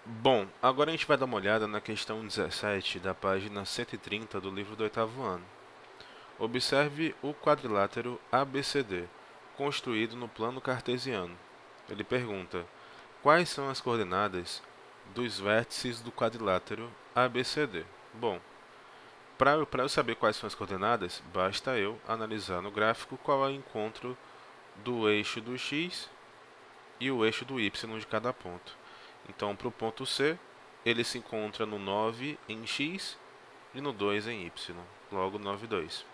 Bom, agora a gente vai dar uma olhada na questão 17 da página 130 do livro do oitavo ano. Observe o quadrilátero ABCD, construído no plano cartesiano. Ele pergunta: quais são as coordenadas dos vértices do quadrilátero ABCD? Bom, para eu saber quais são as coordenadas, basta eu analisar no gráfico qual é o encontro do eixo do x e o eixo do y de cada ponto. Então, para o ponto C, ele se encontra no 9 em x e no 2 em y, logo 9, 2.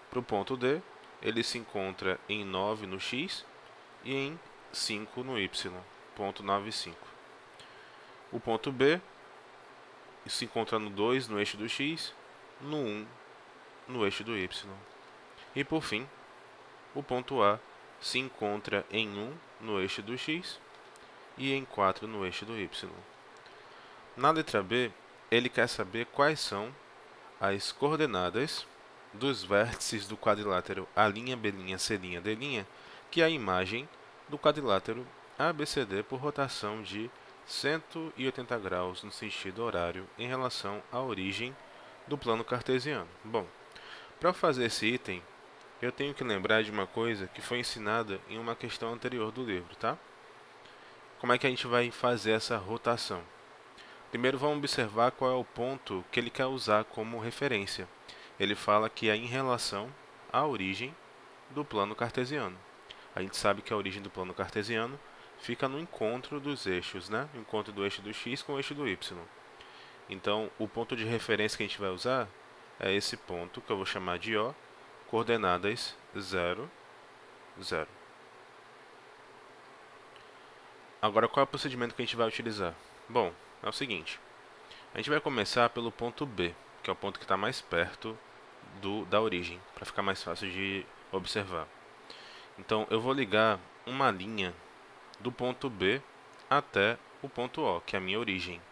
Para o ponto D, ele se encontra em 9 no x e em 5 no y, ponto 9, 5. O ponto B se encontra no 2 no eixo do x, no 1 no eixo do y. E por fim, o ponto A se encontra em 1 no eixo do x e em 4 no eixo do y. Na letra B, ele quer saber quais são as coordenadas dos vértices do quadrilátero A'B', C'D', que é a imagem do quadrilátero ABCD por rotação de 180 graus no sentido horário em relação à origem do plano cartesiano. Bom, para fazer esse item, eu tenho que lembrar de uma coisa que foi ensinada em uma questão anterior do livro, tá? Como é que a gente vai fazer essa rotação? Primeiro vamos observar qual é o ponto que ele quer usar como referência. Ele fala que é em relação à origem do plano cartesiano. A gente sabe que a origem do plano cartesiano fica no encontro dos eixos, né? O encontro do eixo do x com o eixo do y. Então, o ponto de referência que a gente vai usar é esse ponto, que eu vou chamar de O, coordenadas 0, 0. Agora, qual é o procedimento que a gente vai utilizar? Bom, é o seguinte. A gente vai começar pelo ponto B, que é o ponto que está mais perto da origem, para ficar mais fácil de observar. Então, eu vou ligar uma linha do ponto B até o ponto O, que é a minha origem.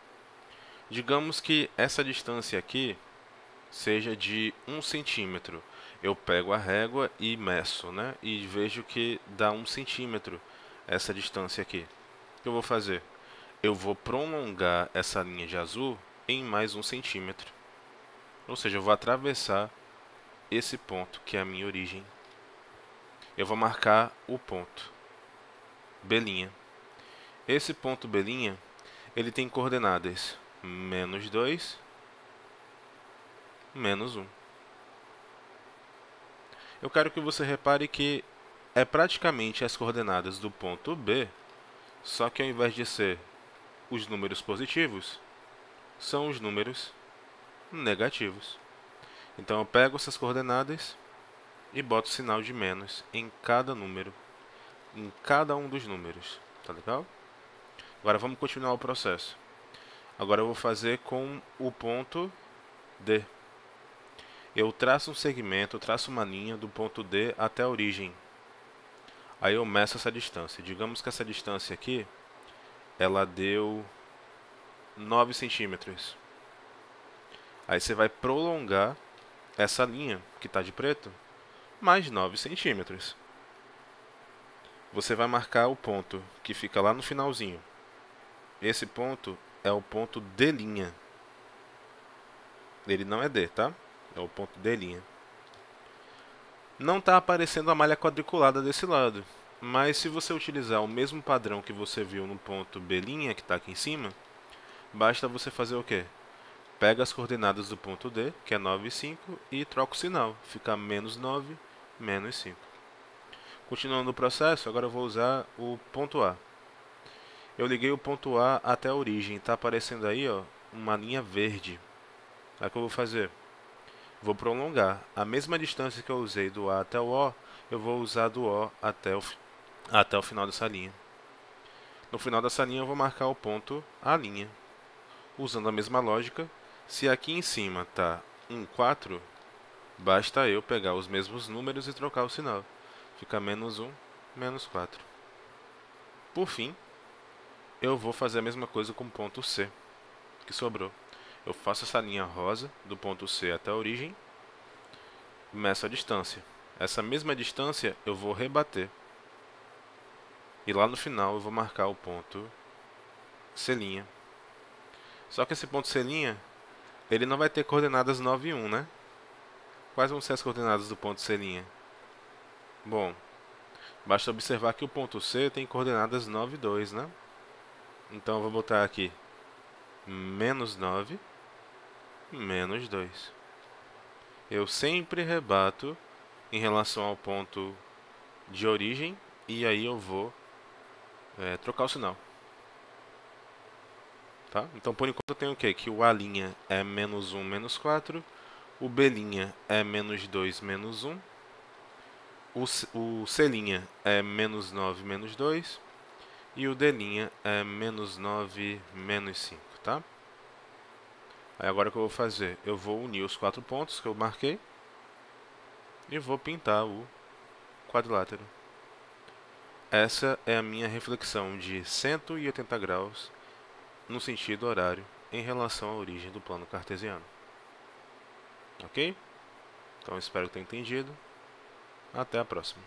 Digamos que essa distância aqui seja de 1 centímetro. Eu pego a régua e meço, né? E vejo que dá 1 centímetro essa distância aqui. O que eu vou fazer? Eu vou prolongar essa linha de azul em mais 1 centímetro. Ou seja, eu vou atravessar esse ponto, que é a minha origem. Eu vou marcar o ponto B'. Esse ponto B', ele tem coordenadas -2, -1. Eu quero que você repare que é praticamente as coordenadas do ponto B, só que ao invés de ser os números positivos, são os números negativos. Então eu pego essas coordenadas e boto o sinal de menos em cada número, em cada um dos números. Tá legal? Agora vamos continuar o processo. Agora eu vou fazer com o ponto D. Eu traço um segmento, traço uma linha do ponto D até a origem. Aí eu meço essa distância. Digamos que essa distância aqui, ela deu 9 centímetros. Aí você vai prolongar essa linha, que está de preto, mais 9 centímetros. Você vai marcar o ponto que fica lá no finalzinho. Esse ponto é o ponto D'. Ele não é D, tá? É o ponto D'. Não está aparecendo a malha quadriculada desse lado, mas se você utilizar o mesmo padrão que você viu no ponto B', que está aqui em cima, basta você fazer o quê? Pega as coordenadas do ponto D, que é 9 e 5, e troca o sinal. Fica -9, -5. Continuando o processo, agora eu vou usar o ponto A. Eu liguei o ponto A até a origem. Está aparecendo aí, ó, uma linha verde. Aí o que eu vou fazer? Vou prolongar. A mesma distância que eu usei do A até o O, eu vou usar do O até o final dessa linha. No final dessa linha eu vou marcar o ponto A'. Usando a mesma lógica, se aqui em cima está 1, 4, basta eu pegar os mesmos números e trocar o sinal. Fica -1, -4. Por fim, eu vou fazer a mesma coisa com o ponto C, que sobrou. Eu faço essa linha rosa do ponto C até a origem, meço a distância. Essa mesma distância eu vou rebater. E lá no final eu vou marcar o ponto C'. Só que esse ponto C', ele não vai ter coordenadas 9 e 1, né? Quais vão ser as coordenadas do ponto C'? Bom, basta observar que o ponto C tem coordenadas 9 e 2, né? Então eu vou botar aqui menos 9, menos 2. Eu sempre rebato em relação ao ponto de origem e aí eu vou trocar o sinal. Tá? Então por enquanto eu tenho o quê? Que o A' é menos 1, menos 4, o B' é menos 2, menos 1, o C' é menos 9, menos 2 e o D' é menos 9, menos 5, tá? Aí agora o que eu vou fazer? Eu vou unir os 4 pontos que eu marquei e vou pintar o quadrilátero. Essa é a minha reflexão de 180 graus no sentido horário em relação à origem do plano cartesiano. Ok? Então espero que tenha entendido. Até a próxima.